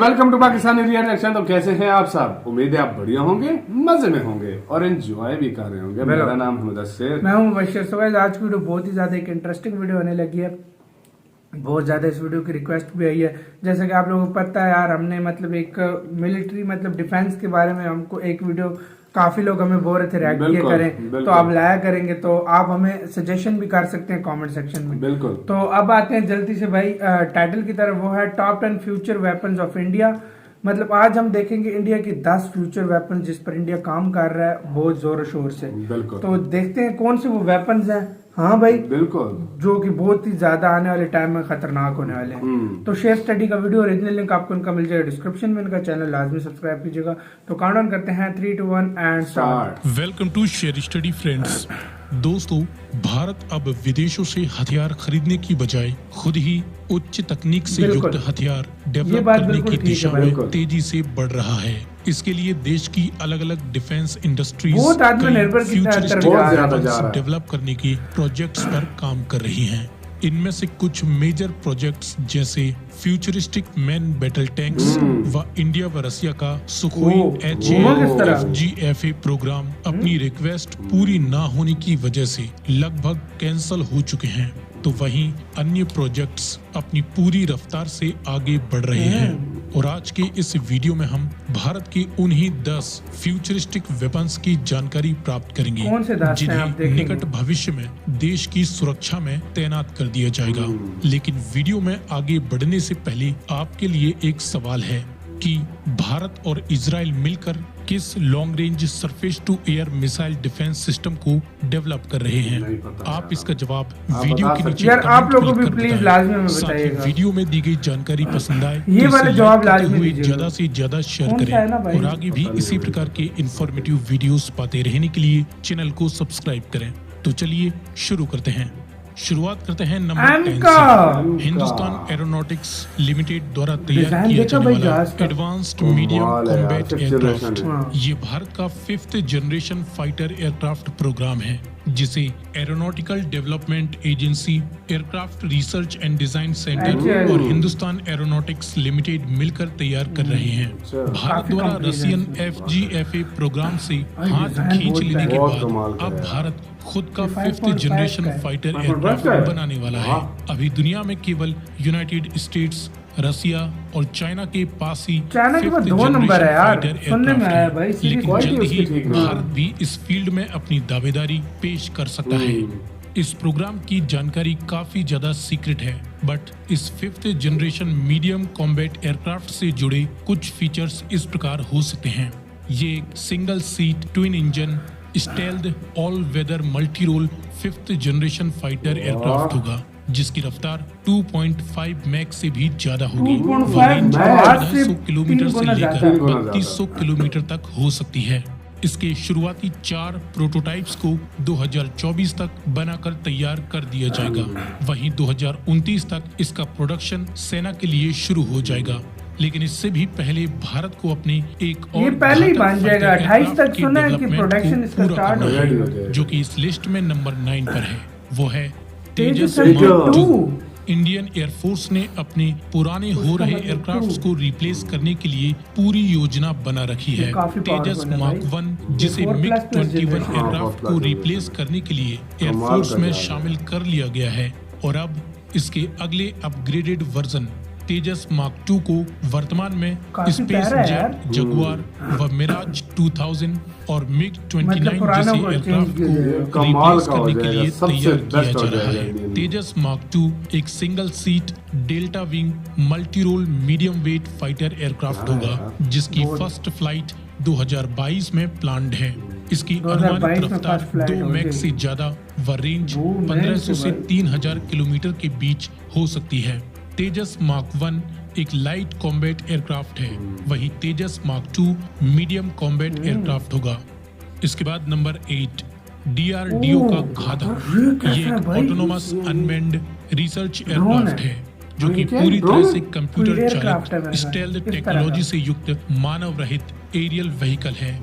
Welcome to Pakistani reaction. तो कैसे हैं आप सब? उम्मीद है आप बढ़िया होंगे, मजे में होंगे और एंजॉय भी कर रहे होंगे। मेरा नाम है मुदस्सिर, मैं हूं मुबश्शिर। सो गाइस, आज की वीडियो बहुत ही ज्यादा एक इंटरेस्टिंग वीडियो होने लगी है। बहुत ज्यादा इस वीडियो की रिक्वेस्ट भी आई है। जैसे कि आप लोगों को पता है यार, हमने मतलब एक मिलिट्री डिफेंस के बारे में हमको एक वीडियो काफी लोग हमें बोल रहे थे रिएक्ट किए करें, तो आप लाया करेंगे। तो आप हमें सजेशन भी कर सकते हैं कमेंट सेक्शन में। बिल्कुल। तो अब आते हैं जल्दी से भाई टाइटल की तरफ। वो है top 10 future weapons of India. मतलब आज हम देखेंगे इंडिया की 10 फ्यूचर वेपन जिस पर इंडिया काम कर रहा है बहुत जोर शोर से। बिल्कुल। तो देखते हैं कौन से वो वेपन्स हैं। हाँ भाई, बिल्कुल, जो कि बहुत ही ज्यादा आने वाले टाइम में खतरनाक होने वाले हैं। तो शेयर स्टडी का वीडियो ओरिजिनल लिंक आपको इनका मिल जाएगा डिस्क्रिप्शन में। इनका चैनल लाजमी सब्सक्राइब कीजिएगा। तो काउंटडाउन करते हैं 3, 2, 1 and start. Welcome to share study friends. दोस्तों, भारत अब विदेशों से हथियार खरीदने की बजाय खुद ही उच्च तकनीक से युक्त हथियार डेवलप करने की दिशा में तेजी से बढ़ रहा है। इसके लिए देश की अलग अलग डिफेंस इंडस्ट्रीज डेवलप करने की प्रोजेक्ट्स पर काम कर रही हैं। इनमें से कुछ मेजर प्रोजेक्ट्स जैसे फ्यूचरिस्टिक मैन बैटल टैंक्स व इंडिया व रसिया का सुखोई HAFGFA प्रोग्राम अपनी रिक्वेस्ट पूरी ना होने की वजह से लगभग कैंसल हो चुके हैं। तो वहीं अन्य प्रोजेक्ट्स अपनी पूरी रफ्तार से आगे बढ़ रहे हैं। और आज के इस वीडियो में हम भारत के उन्हीं 10 फ्यूचरिस्टिक वेपन्स की जानकारी प्राप्त करेंगे जिन्हें निकट भविष्य में देश की सुरक्षा में तैनात कर दिया जाएगा। लेकिन वीडियो में आगे बढ़ने से पहले आपके लिए एक सवाल है कि भारत और इजराइल मिलकर किस long range surface to air missile defence system को डेवलप कर रहे हैं। आप इसका जवाब वीडियो के नीचे यार आप लोगों को भी प्लीज लाजमी में बताइएगा। वीडियो में दी गई जानकारी पसंद आए ये वाले जवाब लाजमी दीजिए, ज्यादा से ज्यादा शेयर करें और आगे भी इसी प्रकार के इंफॉर्मेटिव वीडियोस पाते रहने के लिए चैनल को सब्सक्राइब करें। तो चलिए शुरू करते हैं। शुरुआत करते हैं नंबर 10 से। हिंदुस्तान एरोनॉटिक्स लिमिटेड द्वारा तैयार किया जाने वाला एडवांस्ड मीडियम कॉम्बैट एयरक्राफ्ट, ये भारत का 5th generation fighter aircraft programme है जिसे aeronautical development agency, aircraft research and design centre और हिंदुस्तान एरोनॉटिक्स लिमिटेड मिलकर तैयार कर रहे हैं। भारत द्वारा रसियन FGFA प्रोग्राम से हाथ खींच लेने के बाद अब भारत खुद का 5th जनरेशन फाइटर एयरक्राफ्ट बनाने वाला है। अभी दुनिया में केवल यूनाइटेड स्टेट्स, रसिया और चाइना के पास ही 2 नंबर है यार, सुनने में आया भाई। लेकिन जल्द ही भारत भी इस फील्ड में अपनी दावेदारी पेश कर सकता है। इस प्रोग्राम की जानकारी काफी ज्यादा सीक्रेट है, बट इस 5th generation medium combat aircraft से जुड़े कुछ फीचर्स इस प्रकार हो सकते हैं। ये एक single seat twin engine stealth all weather multi role 5th generation fighter aircraft होगा जिसकी रफ्तार 2.5 मैक से भी ज्यादा होगी। 100 किलोमीटर से लेकर 3200 किलोमीटर तक हो सकती है। इसके शुरुआती 4 प्रोटोटाइप्स को 2024 तक बनाकर तैयार कर दिया जाएगा। वहीं 2029 तक इसका प्रोडक्शन सेना के लिए शुरू हो जाएगा। लेकिन इससे भी पहले भारत को अपने एक और पहले ही बन जाएगा 28 तक सुना है कि प्रोडक्शन इसका स्टार्ट हो जाएगा, जो कि इस लिस्ट में नंबर 9 पर है। वो है तेजस Mark II। इंडियन एयरफोर्स ने अपने पुराने हो रहे एयरक्राफ्ट्स को रिप्लेस करने के लिए पूरी योजना बना रखी है। तेजस मार्क 1 जिसे MiG-21 एयरक्राफ्ट को रिप्लेस करने के लिए एयरफोर्स में शामिल कर लिया गया है और अब इसके अगले अपग्रेडेड वर्जन तेजस मार्क 2 को वर्तमान में स्पेस जेट, जगुआर व मिराज 2000 और MiG-29 जैसे एयरक्राफ्ट को रिप्लेस करने के लिए तैयार किया जा रहा है। तेजस मार्क 2 एक single seat delta wing multi role medium weight fighter aircraft होगा जिसकी फर्स्ट फ्लाइट 2022 में प्लान्ड है। इसकी अनुमानित रफ्तार 2 मैक से ज्यादा व रेंज 1500 से 3000 किलोमीटर के बीच हो सकती है। तेजस मार्क 1 एक लाइट कॉम्बैट एयरक्राफ्ट है, वहीं तेजस मार्क 2 मीडियम कॉम्बैट एयरक्राफ्ट होगा। इसके बाद नंबर 8 DRDO का घातक, ये एक ऑटोनोमस अनमैन्ड रिसर्च एयरक्राफ्ट है जो कि पूरी तरह से कंप्यूटर चालित स्टेल्थ टेक्नोलॉजी से युक्त मानव रहित एरियल व्हीकल है।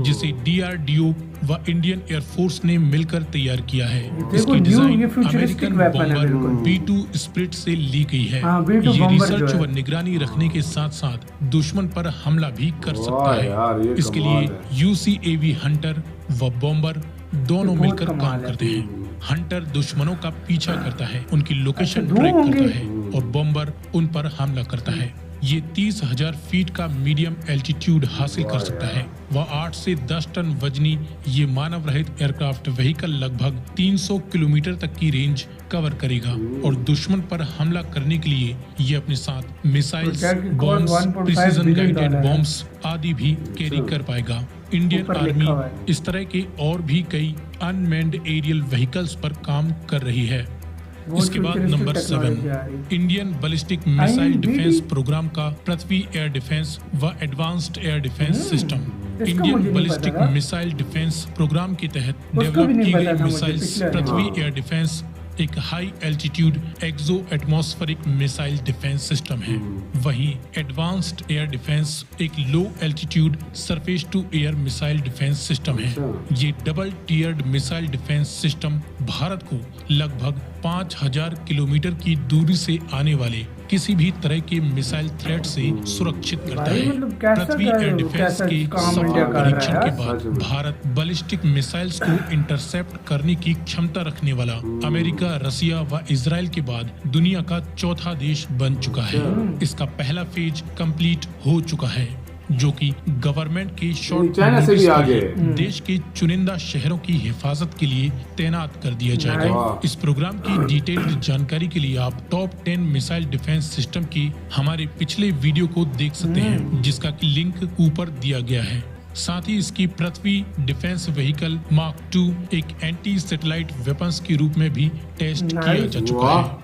जिसे DRDO व इंडियन एयरफोर्स ने मिलकर तैयार किया है। देखो, इसकी ये डिजाइन futuristic अमेरिकन weapon है बॉम्बर बिल्कुल। B2 स्प्लिट से ली गई है। हाँ, B2 ये बॉम्बर रिसर्च जो है। व निगरानी रखने के साथ साथ दुश्मन पर हमला भी कर सकता वाह यार, ये है। इसके कमाल लिए है। UCAV हंटर व बॉम्बर दोनों बहुत मिलकर कमाल काम है। करते हैं। हंटर दुश्मनों का पीछा करता है, उनकी लोकेशन अच्छा, दो ट्रैक होंगे? करता है और बॉम्बर उन पर हमला करता है। ये 30,000 फीट का मीडियम एल्टीट्यूड हासिल कर सकता है। वह 8 से 10 टन वजनी ये मानव रहित एयरक्राफ्ट व्हीकल लगभग 300 किलोमीटर तक की रेंज कवर करेगा और दुश्मन पर हमला करने के लिए ये अपने साथ मिसाइल्स, प्रोजेक्ट की bombs, cost 1.5 precision billion guided dollar है। बॉम्ब्स आदि भी कैरी कर पाएगा। इंडियन ऊपर आर्मी लिखा हुआ है। इस तरह के और भी कई अनमैन्ड एरियल व्हीकल्स पर काम कर रही है। बहुत इसके बाद futuristic नंबर technology आ रही 7 Indian ballistic missile IMDb defence programme का पृथ्वी एयर डिफेंस व एडवांस्ड एयर डिफेंस सिस्टम। मुझे इंडियन नहीं बैलिस्टिक पता था। मिसाइल डिफेंस प्रोग्राम के तहत भी डेवलप नहीं की पता गई था मुझे, मिसाइल्स पिछले पृथ्वी हाँ। एयर डिफेंस एक high altitude exo atmospheric missile defence system है। वहीं एडवांस्ड एयर डिफेंस एक low altitude surface to air missile defence system है। अच्छा। ये double tiered missile defence system Bharat को लगभग 5,000 किलोमीटर की दूरी से आने वाले किसी भी तरह के मिसाइल थ्रेट से सुरक्षित करता भाई, है। मतलब कैसा पृथ्वी एयर डिफेंस कैसा के काम सफल इंडिया कर रहा है परीक्षण के यार। बाद सच में। भारत बैलिस्टिक मिसाइल्स को इंटरसेप्ट करने की क्षमता रखने वाला अमेरिका, रसिया व इजराइल के बाद दुनिया का चौथा देश बन चुका है। इसका पहला फेज कंप्लीट हो चुका है, जो कि गवर्नमेंट के शॉर्ट चाइना से भी नोटिस पर आगे। देश के चुनिंदा शहरों की हिफाजत के लिए तैनात कर दिया जाएगा। वाह। इस प्रोग्राम की डिटेल्ड जानकारी के लिए आप टॉप 10 मिसाइल डिफेंस सिस्टम की हमारे पिछले वीडियो को देख सकते हैं, जिसका कि लिंक ऊपर दिया गया है। साथ ही इसकी पृथ्वी डिफेंस व्हीकल मार्क 2 एक एंटी सैटेलाइट वेपन्स के रूप में भी टेस्ट किया जा चुका वाह। है।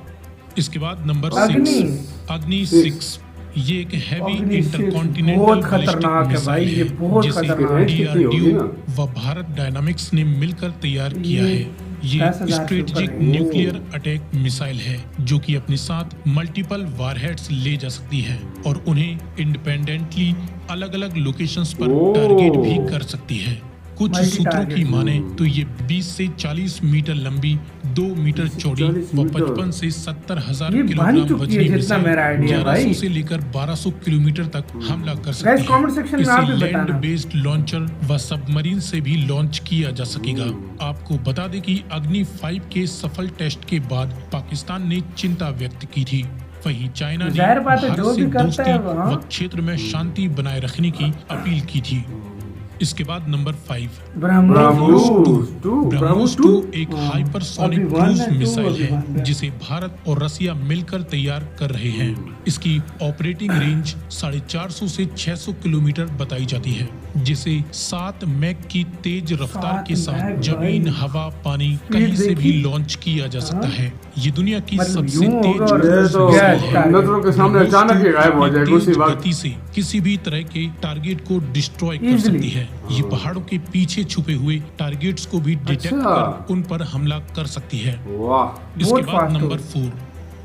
इसके बाद नंबर अग्नि। 6 अग्नि 6 ये एक हैवी अग्नि 6 इंटरकॉन्टिनेंटल बहुत खतरनाक है भाई, ये बहुत खतरनाक है। कितनी होगी DRDO ना? व भारत डायनामिक्स ने मिलकर तैयार किया है। ये 10,000 स्ट्रेटेजिक से ऊपर है। न्यूक्लियर अटैक मिसाइल है, जो कि अपने साथ मल्टीपल वारहेड्स ले जा सकती है और उन्हें इंडिपेंडेंटली अलग-अलग लोकेशंस पर ओह। टारगेट भी कर सकती है। कुछ मल्टी सूत्रों टारगेट। की माने तो ये 20 से 40 मीटर लंबी, 2 मीटर 20 से चौड़ी 40 व मीटर। 55 से 70,000 ये बन किलोग्राम चुकी है वजनी जितना मिसाइल मेरा idea है 1100 भाई। से लेकर 1200 किलोमीटर तक हमला कर सकती Guys, comment section में आप भी इसे लैंड बताना। बेस्ड लॉन्चर व सबमरीन से भी लॉन्च किया जा सकेगा। आपको बता दें कि अग्नि 5 के सफल टेस्ट के बाद पाकिस्तान ने चिंता व्यक्त की थी। वहीं चाइना ने जाहिर बात है, भारत जो से भी करता दोस्ती है वो, हाँ। व क्षेत्र में शांति बनाए रखने की अपील की थी। इसके बाद नंबर 5 ब्रह्मोस 2 ब्रह्मोस 2 एक हाइपरसोनिक अभी क्रूज 1 है, 2 मिसाइल अभी 1 है, है। जिसे भारत और रसिया मिलकर तैयार कर रहे हैं। इसकी ऑपरेटिंग रेंज 450 से 600 किलोमीटर बताई जाती है, जिसे 7 मैक की तेज रफ्तार 7 के साथ मैक जमीन, भाई। हवा, पानी कहीं से भी देखी? लॉन्च किया जा सकता हाँ। है। ये दुनिया की मतलब सबसे यूं तेज होगा और ये क्रूज तो मिसाइल गैस है। टारगेट। नजरों के सामने अचानक ही गायब हो अपनी जाएगी उसी तेज वक्त। गति से किसी भी तरह के टारगेट को डिस्ट्रॉय कर Easily। सकती है। ये पहाड़ों के पीछे छुपे हुए टारगेट्स को भी डिटेक्ट अच्छा। कर उन पर हमला कर सकती है। वाह। इसके बहुत बाद fast नंबर हो। 4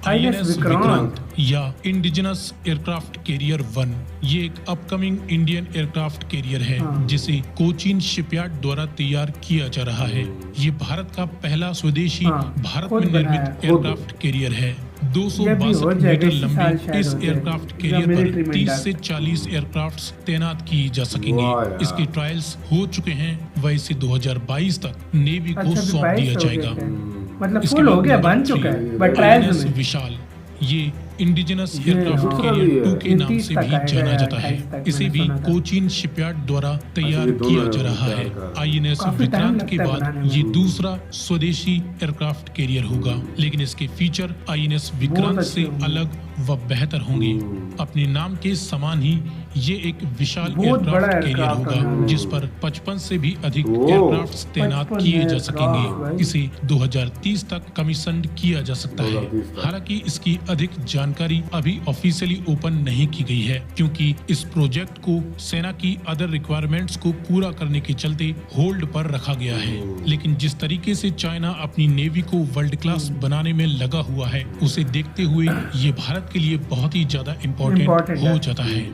INS INS विक्रांत। विक्रांत या इंडिजिनस एयरक्राफ्ट कैरियर 1। ये एक अपकमिंग इंडियन एयरक्राफ्ट कैरियर है, हाँ। जिसे कोचीन शिपयार्ड द्वारा तैयार किया जा रहा है। ये भारत का पहला स्वदेशी हाँ, भारत खुद में बनाया निर्मित है। एयरक्राफ्ट कैरियर है। ये भी 262 हो जाएगा, मीटर इसी साल लंबी शायद इस हो जाएगा। एयरक्राफ्ट या कैरियर मिलिट्री पर में 30 डाल से 40 एयरक्राफ्ट्स तैनात किए जा वाह सकेंगे। यार। इसके ट्रायल्स हो चुके हैं व इसे 2022 तक नेवी को अच्छा, सौंप 22 दिया हो जाएगा। गया। मतलब इसके फुल हो बाद गया, नंबर बन 3 चुका है, बट ट्रायल्स में। विशाल ये इंडिजिनस ये एयरक्राफ्ट हाँ। कैरियर 2 के ये नाम 30 से तक भी आएगा जाना या जाता है। 28 तक इसे मैंने भी सुना था। कोचीन शिपयार्ड द्वारा तैयार ये दोनों किया जा रहा तैयार है। कर रहा है। आईएनएस काफी टाइम विक्रांत लगता के है बाद बनाने में। ये दूसरा स्वदेशी एयरक्राफ्ट कैरियर होगा, लेकिन इसके फीचर आईएनएस विक्रांत अच्छे से होंगे। अलग व बेहतर होंगे। अपने नाम के समान ही ये एक विशाल बहुत बड़ा एयरक्राफ्ट कैरियर एयरक्राफ्ट होगा, है। जिस पर 55 से भी अधिक ओह। एयरक्राफ्ट्स तैनात 55 किए जा एयरक्राफ्ट सकेंगे। भाई। इसे 2030 तक कमीशन किया जा सकता है। 2030 तक। हालांकि इसकी अधिक जानकारी अभी ऑफिशियली ओपन नहीं की गई है, क्योंकि इस प्रोजेक्ट को सेना की अदर रिक्वायरमेंट्स को पूरा करने के चलते होल्ड पर रखा गया है। लेकिन जिस तरीके से चाइना अपनी नेवी को वर्ल्ड क्लास बनाने में लगा हुआ है, उसे देखते हुए ये भारत के लिए बहुत ही ज्यादा इम्पोर्टेंट Important हो है। जाता है।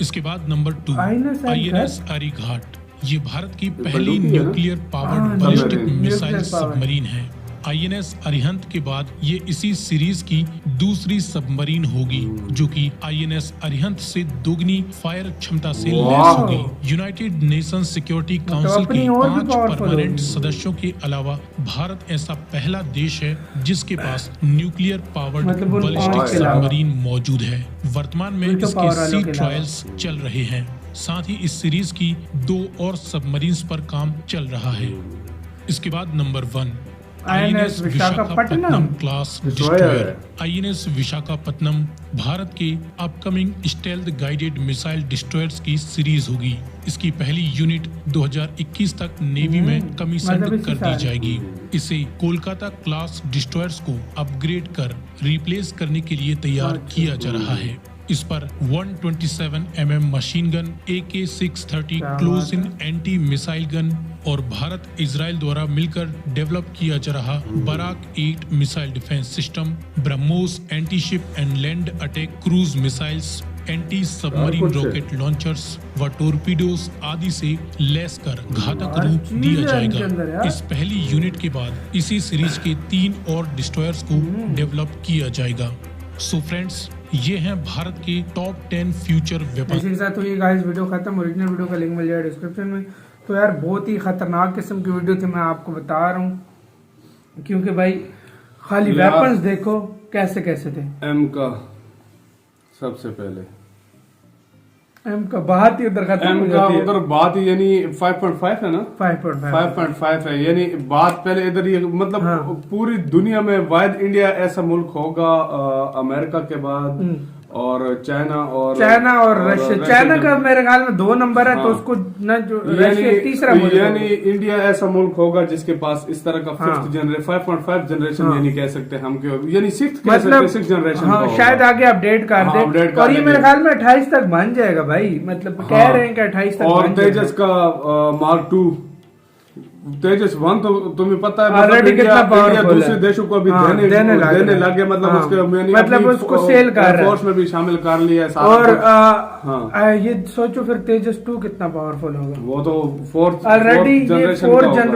इसके बाद नंबर 2 INS INS अरिघाट। ये भारत की पहली nuclear powered ballistic missile submarine है। INS अरिहंत के बाद ये इसी सीरीज की दूसरी सबमरीन होगी जो कि INS अरिहंत से दोगुनी फायर क्षमता से लैस होगी। यूनाइटेड नेशंस सिक्योरिटी काउंसिल के 5 परमानेंट सदस्यों के अलावा भारत ऐसा पहला देश है जिसके पास न्यूक्लियर पावर्ड बैलिस्टिक सबमरीन मौजूद है। वर्तमान में इसके सी ट्रायल्स चल रहे हैं। साथ ही इस सीरीज की 2 और सबमरीन्स पर काम चल रहा है। इसके बाद number 1 INS Visakhapatnam class destroyer. INS Visakhapatnam Bharat के upcoming stealth guided missile destroyers की सीरीज होगी। इसकी पहली यूनिट 2021 तक नेवी में कमीशन कर दी जाएगी। इसे कोलकाता क्लास डिस्ट्रॉयर्स को अपग्रेड कर रिप्लेस करने के लिए तैयार किया जा रहा है। इस पर 127 mm machine gun, AK-630 close in anti missile gun और भारत इजराइल द्वारा मिलकर डेवलप किया जा रहा Barak 8 missile defence system, BrahMos anti ship and land attack cruise missiles, anti submarine rocket launchers व टोरपीडोज आदि से लैस कर घातक रूप दिया जाएगा। इस पहली यूनिट के बाद इसी सीरीज के 3 और डिस्ट्रॉयर्स को डेवलप किया जाएगा। सो फ्रेंड्स, ये हैं भारत के टॉप 10 फ्यूचर वेपन। इसी के साथ तो ये गाइस वीडियो खत्म। ओरिजिनल वीडियो का लिंक मिल जाएगा डिस्क्रिप्शन में। तो यार बहुत ही खतरनाक किस्म की वीडियो थी, मैं आपको बता रहा हूँ, क्योंकि भाई खाली वेपन्स देखो कैसे कैसे थे। M का सबसे पहले M का बात ही उधर खत्म हो जाती है। उधर बात ही यानी 5.5 है ना, 5.5 है। यानी बात पहले इधर ये मतलब पूरी दुनिया में वाहिद इंडिया ऐसा मुल्क होगा अमेरिका के बाद और चाइना और रशिया। चाइना का मेरे ख्याल में 2 नंबर है, तो उसको न जो रशिया तीसरा मुल्क, यानी इंडिया ऐसा मुल्क होगा जिसके पास इस तरह का 5.5 जनरेशन यानी कह सकते हैं हम, यानी 6th जनरेशन शायद आगे अपडेट कर दे। और ये मेरे ख्याल में 28 तक बन जाएगा भाई, मतलब कह रहे हैं कि 28 तक। और तेजस का Mark 2, तेजस 1 तो तुम्हें पता है ऑलरेडी कितना पावरफुल दूसरे देशों को अभी देने लग गया, मतलब उसको सेल कर रहा है, फोर्स में भी शामिल कर लिया है। और ये सोचो फिर तेजस 2 कितना पावरफुल होगा। वो तो 4th ऑलरेडी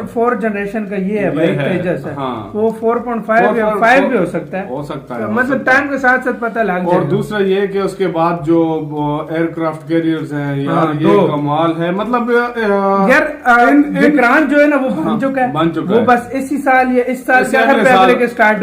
4th जनरेशन का ये है भाई तेजस है। वो 4.5 या 5 भी हो सकता है, मतलब टाइम के साथ साथ पता लग जाएगा। और दूसरा ये कि उसके बाद जो एयरक्राफ्ट कैरियर्स हैं यार, ये कमाल है। मतलब यार विक्रांत जो है वो बन चुका है, वो बस इसी साल या इस साल फरवरी के स्टार्ट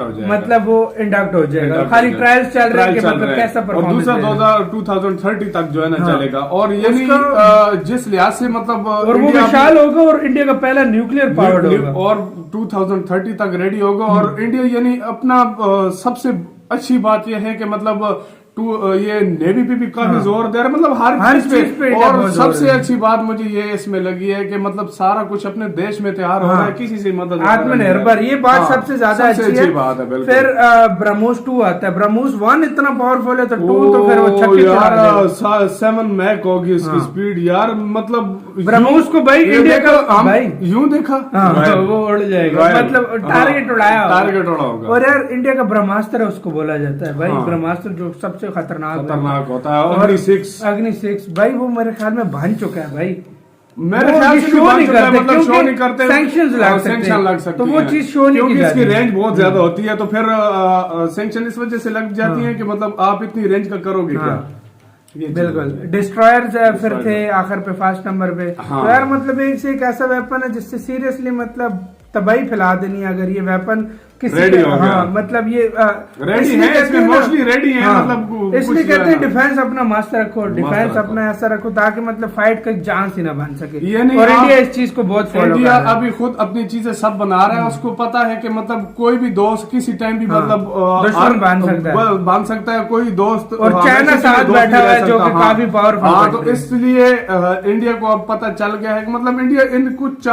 हो जाएगा, मतलब वो इंडक्ट हो जाएगा। खाली ट्रायल्स चल रहे हैं कि मतलब कैसा परफॉर्मेंस। और दूसरा 2030 तक जो है ना चलेगा। और यानी जिस लिहाज से मतलब और वो विशाल होगा और इंडिया का पहला न्यूक्लियर पावर्ड होगा और 2030 तक रेडी होगा। और इंडिया यानी अपना सबसे अच्छी बात यह है कि मतलब ये नेवी पे भी काफी जोर दे रहा है, मतलब हर चीज पे। और सबसे अच्छी बात मुझे ये इसमें लगी है कि मतलब सारा कुछ अपने देश में तैयार हो रहा है, किसी से मदद आत्मनिर्भर, ये बात सबसे ज्यादा अच्छी बात है। फिर ब्रह्मोस 2 आता है। ब्रह्मोस 1 इतना पावरफुल है तो 2 तो फिर वो छक्के यार 7 मैक होगी इसकी स्पीड यार। मतलब ब्रह्मोस को भाई इंडिया का भाई यूं देखा वो उड़ जाएगा, मतलब टारगेट उड़ाया होगा। और यार इंडिया का ब्रह्मास्त्र उसको बोला जाता है भाई, ब्रह्मास्त्र जो सबसे खतरनाक होता है। अग्नि 6 भाई वो मेरे ख्याल में बन चुका है भाई। मेरे ख्याल से शो नहीं करते, सैंक्शन लग सकते, तो वो चीज शो नहीं क्योंकि इसकी रेंज बहुत ज्यादा होती है, तो फिर सैंक्शन इस वजह से लग जाती है कि मतलब आप इतनी रेंज का करोगे क्या। बिल्कुल। डिस्ट्रॉयर्स फिर थे आखिर पे 1st नंबर पे। तो यार मतलब एक से एक ऐसा वेपन है जिससे सीरियसली मतलब तबाही फैला देनी है अगर ये वेपन किसी रेडी हो गया। मतलब ये रेडी है, इसमें मोस्टली रेडी है। मतलब इसलिए कहते हैं डिफेंस अपना मस्त रखो, डिफेंस अपना ऐसा रखो ताकि मतलब फाइट का चांस ही ना बन सके। और इंडिया इस चीज को बहुत फॉलो कर रहा है। अभी खुद अपनी चीजें सब बना रहा है, उसको पता है कि मतलब कोई भी दोस्त किसी टाइम भी मतलब दुश्मन बांध सकता है कोई दोस्त। और चाइना साथ बैठा हुआ है जो कि काफी पावरफुल। तो इसलिए इंडिया को अब पता चल गया है कि मतलब इंडिया इन कुछ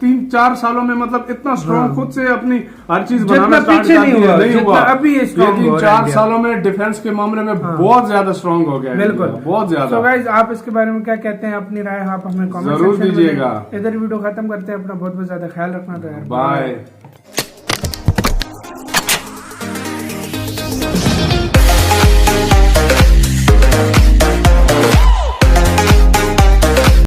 3-4 सालों में मतलब इतना स्ट्रॉन्ग खुद से अपनी हर चीज बनाना पीछे नहीं हुआ अभी। 3-4 सालों में डिफेंस के मामले में बहुत ज्यादा स्ट्रॉन्ग हो गया। बिल्कुल, बहुत ज्यादा। तो गाइस आप इसके बारे में क्या कहते हैं, अपनी राय आप हमें कमेंट जरूर दीजिएगा। इधर वीडियो खत्म करते हैं। अपना बहुत बहुत ज्यादा ख्याल रखना। तो यार बाय।